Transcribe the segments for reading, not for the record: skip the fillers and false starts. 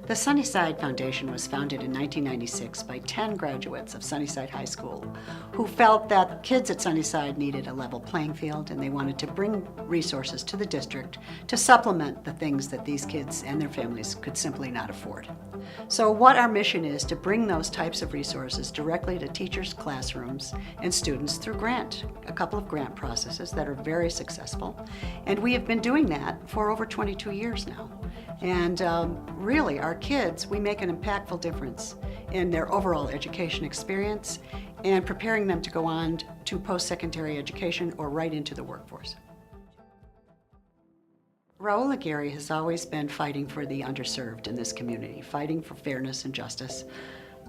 The Sunnyside Foundation was founded in 1996 by 10 graduates of Sunnyside High School who felt that kids at Sunnyside needed a level playing field, and they wanted to bring resources to the district to supplement the things that these kids and their families could simply not afford. So what our mission is to bring those types of resources directly to teachers' classrooms and students through a couple of grant processes that are very successful. And we have been doing that for over 22 years now. And really, our kids, we make an impactful difference in their overall education experience and preparing them to go on to post-secondary education or right into the workforce. Raul Aguirre has always been fighting for the underserved in this community, fighting for fairness and justice.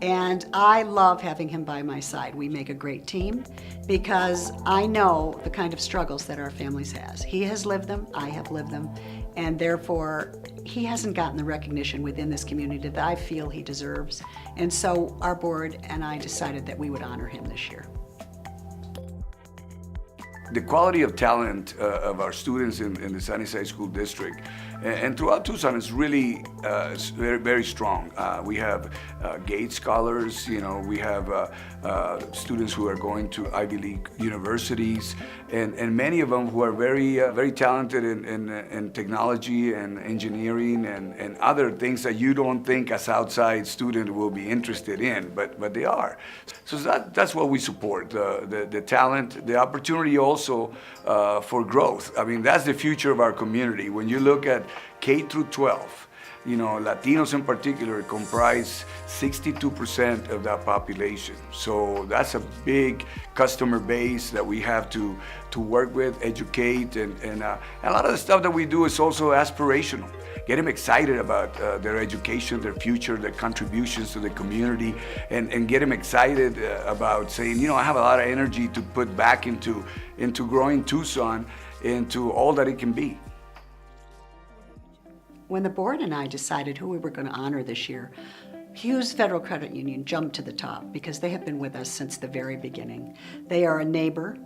And I love having him by my side. We make a great team because I know the kind of struggles that our families has. He has lived them, I have lived them, and therefore he hasn't gotten the recognition within this community that I feel he deserves. And so our board and I decided that we would honor him this year. The quality of talent of our students in the Sunnyside School District and throughout Tucson is really very, very strong. We have Gates scholars, we have students who are going to Ivy League universities, and many of them who are very, very talented in technology and engineering and other things that you don't think as outside student will be interested in, but they are. So that's what we support, the talent, the opportunity also for growth. I mean, that's the future of our community. When you look at K through 12, Latinos in particular comprise 62% of that population. So that's a big customer base that we have to work with, educate, and a lot of the stuff that we do is also aspirational. Get them excited about their education, their future, their contributions to the community, and get them excited about saying, I have a lot of energy to put back into growing Tucson into all that it can be. When the board and I decided who we were going to honor this year, Hughes Federal Credit Union jumped to the top because they have been with us since the very beginning. They are a neighbor,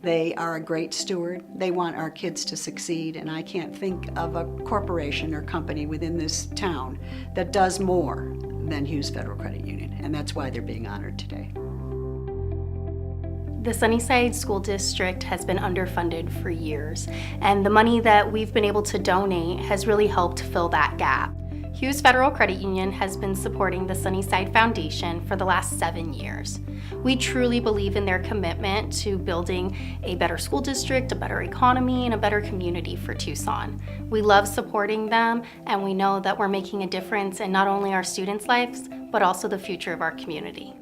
they are a great steward, they want our kids to succeed, and I can't think of a corporation or company within this town that does more than Hughes Federal Credit Union, and that's why they're being honored today. The Sunnyside School District has been underfunded for years, and the money that we've been able to donate has really helped fill that gap. Hughes Federal Credit Union has been supporting the Sunnyside Foundation for the last 7 years. We truly believe in their commitment to building a better school district, a better economy, and a better community for Tucson. We love supporting them, and we know that we're making a difference in not only our students' lives, but also the future of our community.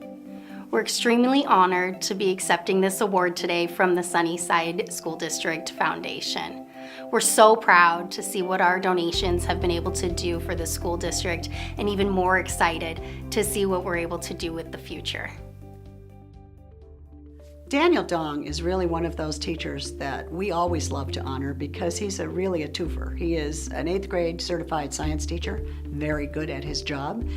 We're extremely honored to be accepting this award today from the Sunnyside School District Foundation. We're so proud to see what our donations have been able to do for the school district, and even more excited to see what we're able to do with the future. Daniel Dong is really one of those teachers that we always love to honor because he's really a twofer. He is an 8th grade certified science teacher, very good at his job,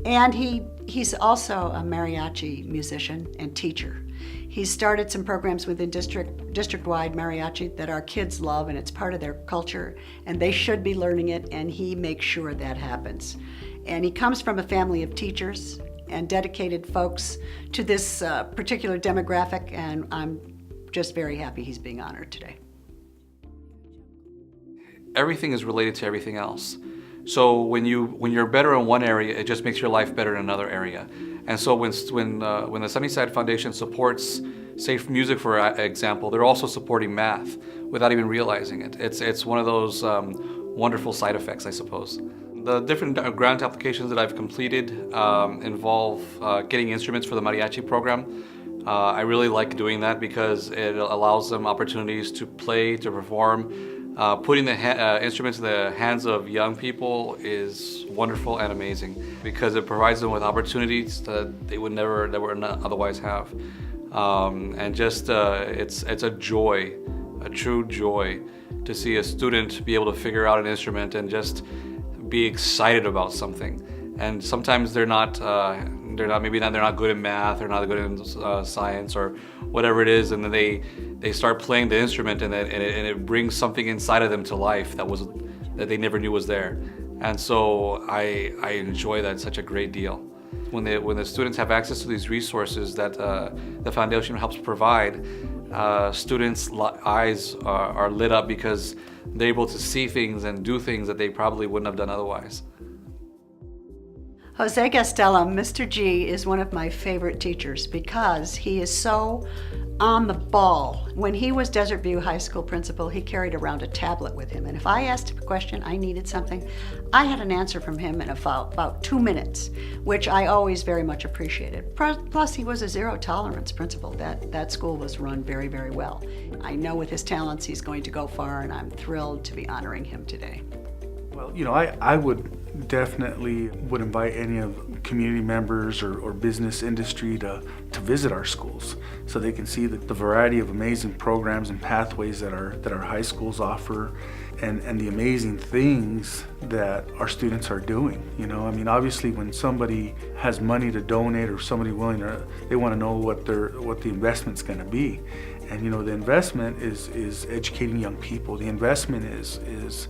and he's also a mariachi musician and teacher. He's started some programs within district-wide mariachi that our kids love, and it's part of their culture, and they should be learning it, and he makes sure that happens. And he comes from a family of teachers and dedicated folks to this particular demographic, and I'm just very happy he's being honored today. Everything is related to everything else. So when you're better in one area, it just makes your life better in another area. And so when the Sunnyside Foundation supports safe music, for example, they're also supporting math without even realizing it. It's one of those wonderful side effects, I suppose. The different grant applications that I've completed involve getting instruments for the mariachi program. I really like doing that because it allows them opportunities to play, to perform. Putting the instruments in the hands of young people is wonderful and amazing because it provides them with opportunities that they would not otherwise have. And just it's a joy, a true joy, to see a student be able to figure out an instrument and just be excited about something. And sometimes they're not good in math, they're not good in science or whatever it is, and then they start playing the instrument, and it brings something inside of them to life that they never knew was there. And so I enjoy that such a great deal. When the students have access to these resources that the foundation helps provide, students' eyes are lit up because they're able to see things and do things that they probably wouldn't have done otherwise. Jose Gastelum, Mr. G, is one of my favorite teachers because he is so on the ball. When he was Desert View High School principal, he carried around a tablet with him. And if I asked him a question, I needed something, I had an answer from him in about 2 minutes, which I always very much appreciated. Plus, he was a zero tolerance principal. That school was run very, very well. I know with his talents, he's going to go far, and I'm thrilled to be honoring him today. Well, I would definitely would invite any of community members or business industry to visit our schools so they can see the variety of amazing programs and pathways that our high schools offer and the amazing things that our students are doing. Obviously when somebody has money to donate or somebody they want to know what the investment's going to be. And the investment is educating young people. The investment is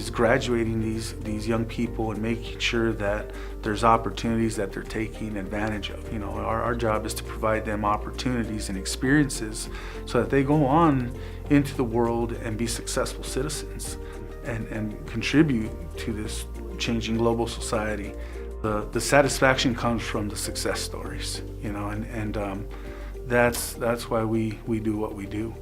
graduating these young people and making sure that there's opportunities that they're taking advantage of. Our job is to provide them opportunities and experiences so that they go on into the world and be successful citizens and contribute to this changing global society. The satisfaction comes from the success stories, and that's why we do what we do.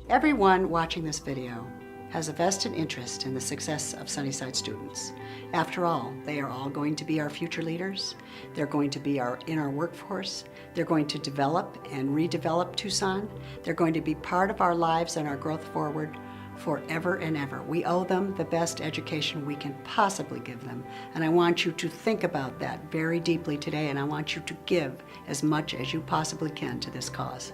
Everyone watching this video has a vested interest in the success of Sunnyside students. After all, they are all going to be our future leaders. They're going to be in our workforce. They're going to develop and redevelop Tucson. They're going to be part of our lives and our growth forward forever and ever. We owe them the best education we can possibly give them. And I want you to think about that very deeply today, and I want you to give as much as you possibly can to this cause.